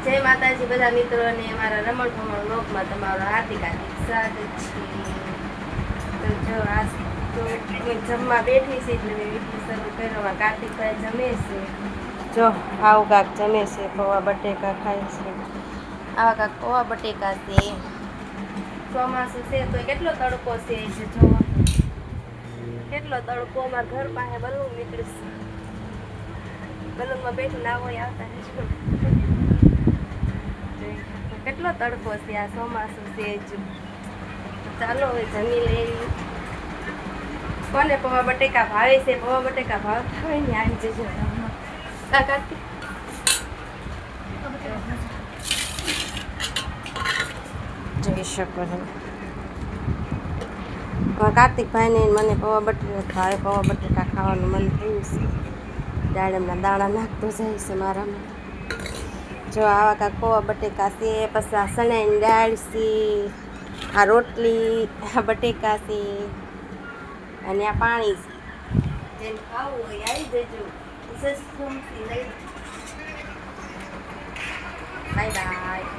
જય માતાજી બધા મિત્રોને અમારા રમણ ભમણ વ્લોગમાં તમારું હાર્દિક સ્વાગત છે. તો જો આ તો જમવા બેઠી છે એટલે મેં વિડીયો શરૂ કર્યો. કાર્તિકભાઈ જમે છે. જો આવું કાંક જમે છે, પૌવા બટેકા ખાય છે. આવા કાંક પૌવા બટેકા છે. ચોમાસું છે તો કેટલો તડકો છે જો કેટલો તડકો. અમારા ઘર પાસે બલૂન નીકળે છે. બલૂનમાં બેઠું ના હોય આવતા રહેજો. કેટલો તડકો છે, આ ચોમાસું છે જ. ચાલો હવે જમી લેવી. કોને પૌવા બટેકા ભાવે છે? પૌવા બટેકા ભાવતા હોય ને આવી જજો. કાર્તિક જોઈ શકો છો. કાર્તિકભાઈને મને પૌવા બટેકા ભાવે. પૌવા બટેકા ખાવાનું મન થયું છે. દાડમના દાણા નાખતો જાય છે મારામાં. જો આવા કાંક પૌવા બટેકા છે. પછી આ ચણાની દાળ છે, આ રોટલી, આ બટેકા છે અને આ પાણી છે. જેને ખાવું હોય આવી જજો. Bye bye.